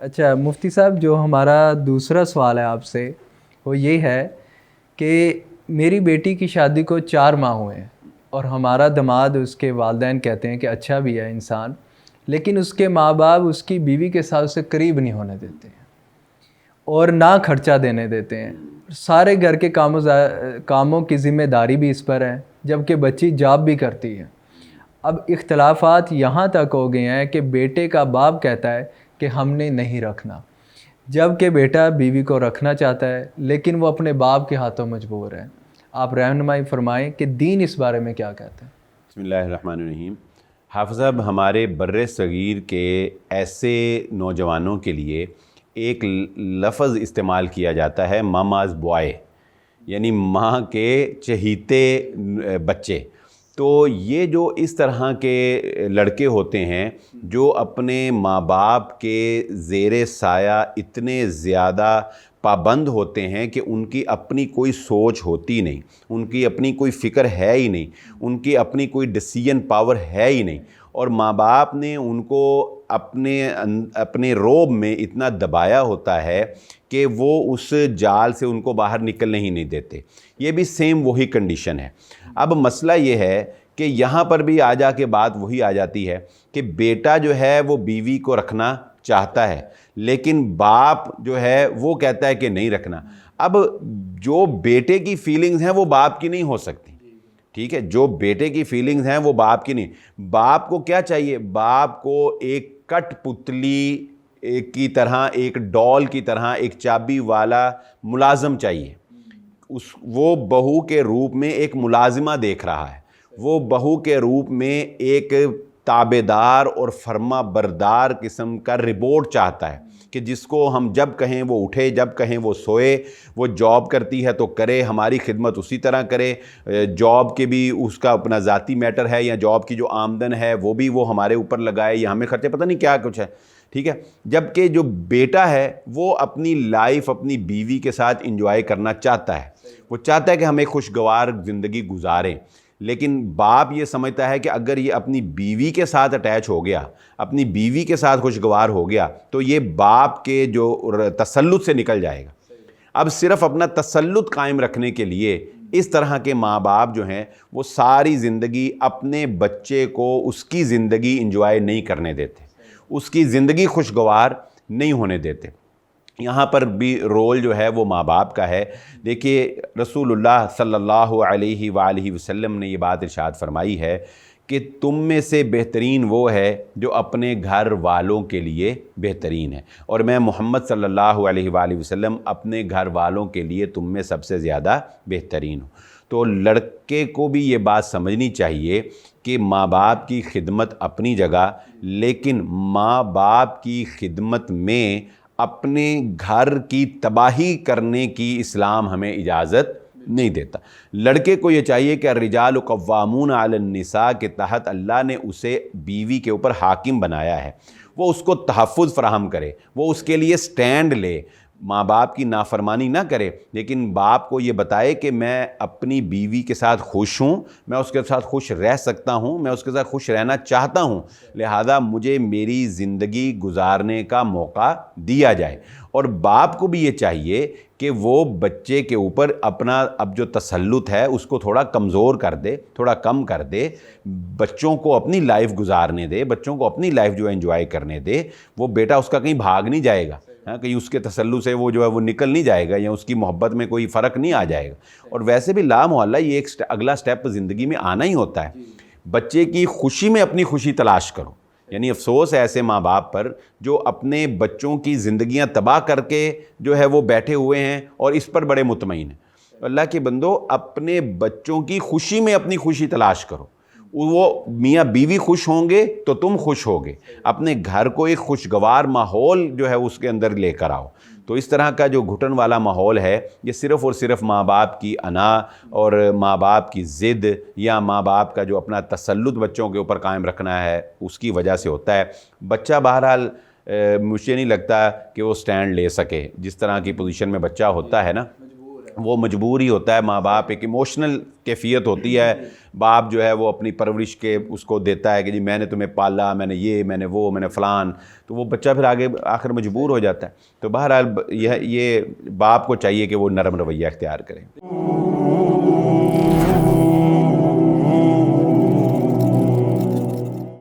اچھا مفتی صاحب، جو ہمارا دوسرا سوال ہے آپ سے وہ یہ ہے کہ میری بیٹی کی شادی کو 4 ماہ ہوئے ہیں اور ہمارا داماد، اس کے والدین کہتے ہیں کہ اچھا بھی ہے انسان، لیکن اس کے ماں باپ اس کی بیوی کے ساتھ اسے قریب نہیں ہونے دیتے ہیں اور نہ خرچہ دینے دیتے ہیں. سارے گھر کے کاموں کی ذمہ داری بھی اس پر ہے، جبکہ بچی جاب بھی کرتی ہے. اب اختلافات یہاں تک ہو گئے ہیں کہ بیٹے کا باپ کہتا ہے کہ ہم نے نہیں رکھنا، جب کہ بیٹا بیوی کو رکھنا چاہتا ہے لیکن وہ اپنے باپ کے ہاتھوں مجبور ہے. آپ رہنمائی فرمائیں کہ دین اس بارے میں کیا کہتا ہے؟ بسم اللہ الرحمن الرحیم. حافظ صاحب، ہمارے بر صغیر کے ایسے نوجوانوں کے لیے ایک لفظ استعمال کیا جاتا ہے ماماز بوائے، یعنی ماں کے چہیتے بچے. تو یہ جو اس طرح کے لڑکے ہوتے ہیں جو اپنے ماں باپ کے زیر سایہ اتنے زیادہ پابند ہوتے ہیں کہ ان کی اپنی کوئی سوچ ہوتی نہیں، ان کی اپنی کوئی فکر ہے ہی نہیں، ان کی اپنی کوئی ڈیسیژن پاور ہے ہی نہیں، اور ماں باپ نے ان کو اپنے روب میں اتنا دبایا ہوتا ہے کہ وہ اس جال سے ان کو باہر نکلنے ہی نہیں دیتے. یہ بھی سیم وہی کنڈیشن ہے. اب مسئلہ یہ ہے کہ یہاں پر بھی آ جا کے بات وہی آ جاتی ہے کہ بیٹا جو ہے وہ بیوی کو رکھنا چاہتا ہے لیکن باپ جو ہے وہ کہتا ہے کہ نہیں رکھنا. اب جو بیٹے کی فیلنگز ہیں وہ باپ کی نہیں ہو سکتی، ٹھیک ہے؟ جو بیٹے کی فیلنگز ہیں وہ باپ کی نہیں. باپ کو کیا چاہیے؟ باپ کو ایک کٹ پتلی کی طرح، ایک ڈال کی طرح ایک چابی والا ملازم چاہیے. وہ بہو کے روپ میں ایک ملازمہ دیکھ رہا ہے، وہ بہو کے روپ میں ایک تابعدار اور فرما بردار قسم کا ربورٹ چاہتا ہے کہ جس کو ہم جب کہیں وہ اٹھے، جب کہیں وہ سوئے. وہ جاب کرتی ہے تو کرے، ہماری خدمت اسی طرح کرے. جاب کے بھی اس کا اپنا ذاتی میٹر ہے، یا جاب کی جو آمدن ہے وہ بھی وہ ہمارے اوپر لگائے، یا ہمیں خرچے پتہ نہیں کیا کچھ ہے، ٹھیک ہے؟ جبکہ جو بیٹا ہے وہ اپنی لائف اپنی بیوی کے ساتھ انجوائے کرنا چاہتا ہے، وہ چاہتا ہے کہ ہم ایک خوشگوار زندگی گزاریں. لیکن باپ یہ سمجھتا ہے کہ اگر یہ اپنی بیوی کے ساتھ اٹیچ ہو گیا، اپنی بیوی کے ساتھ خوشگوار ہو گیا تو یہ باپ کے جو تسلط سے نکل جائے گا. اب صرف اپنا تسلط قائم رکھنے کے لیے اس طرح کے ماں باپ جو ہیں وہ ساری زندگی اپنے بچے کو اس کی زندگی انجوائے نہیں کرنے دیتے، اس کی زندگی خوشگوار نہیں ہونے دیتے. یہاں پر بھی رول جو ہے وہ ماں باپ کا ہے. دیکھیے رسول اللہ صلی اللہ علیہ وآلہ وسلم نے یہ بات ارشاد فرمائی ہے کہ تم میں سے بہترین وہ ہے جو اپنے گھر والوں کے لیے بہترین ہے، اور میں محمد صلی اللہ علیہ وآلہ وسلم اپنے گھر والوں کے لیے تم میں سب سے زیادہ بہترین ہوں. تو لڑکے کو بھی یہ بات سمجھنی چاہیے کہ ماں باپ کی خدمت اپنی جگہ، لیکن ماں باپ کی خدمت میں اپنے گھر کی تباہی کرنے کی اسلام ہمیں اجازت نہیں دیتا. لڑکے کو یہ چاہیے کہ الرجال قوامون علی النساء کے تحت اللہ نے اسے بیوی کے اوپر حاکم بنایا ہے، وہ اس کو تحفظ فراہم کرے، وہ اس کے لیے سٹینڈ لے، ماں باپ کی نافرمانی نہ کرے، لیکن باپ کو یہ بتائے کہ میں اپنی بیوی کے ساتھ خوش ہوں، میں اس کے ساتھ خوش رہ سکتا ہوں، میں اس کے ساتھ خوش رہنا چاہتا ہوں، لہذا مجھے میری زندگی گزارنے کا موقع دیا جائے. اور باپ کو بھی یہ چاہیے کہ وہ بچے کے اوپر اپنا اب جو تسلط ہے اس کو تھوڑا کمزور کر دے، تھوڑا کم کر دے، بچوں کو اپنی لائف گزارنے دے، بچوں کو اپنی لائف جو انجوائے کرنے دے. وہ بیٹا اس کا کہیں بھاگ نہیں جائے گا، کہیں اس کے تسلط سے وہ جو ہے وہ نکل نہیں جائے گا، یا اس کی محبت میں کوئی فرق نہیں آ جائے گا. اور ویسے بھی لا محالہ یہ ایک اگلا سٹیپ زندگی میں آنا ہی ہوتا ہے. بچے کی خوشی میں اپنی خوشی تلاش کرو. یعنی افسوس ہے ایسے ماں باپ پر جو اپنے بچوں کی زندگیاں تباہ کر کے جو ہے وہ بیٹھے ہوئے ہیں اور اس پر بڑے مطمئن ہیں. اللہ کے بندو، اپنے بچوں کی خوشی میں اپنی خوشی تلاش کرو. وہ میاں بیوی خوش ہوں گے تو تم خوش ہوگے. اپنے گھر کو ایک خوشگوار ماحول جو ہے اس کے اندر لے کر آؤ. تو اس طرح کا جو گھٹن والا ماحول ہے یہ صرف اور صرف ماں باپ کی انا اور ماں باپ کی ضد، یا ماں باپ کا جو اپنا تسلط بچوں کے اوپر قائم رکھنا ہے اس کی وجہ سے ہوتا ہے. بچہ بہرحال مجھے نہیں لگتا کہ وہ سٹینڈ لے سکے. جس طرح کی پوزیشن میں بچہ ہوتا ہے نا، وہ مجبور ہی ہوتا ہے. ماں باپ ایک ایموشنل کیفیت ہوتی ہے, باپ جو ہے وہ اپنی پرورش کے اس کو دیتا ہے کہ جی میں نے تمہیں پالا, میں نے یہ, میں نے وہ, میں نے فلان, تو وہ بچہ پھر آگے آخر مجبور ہو جاتا ہے. تو بہرحال یہ باپ کو چاہیے کہ وہ نرم رویہ اختیار کریں.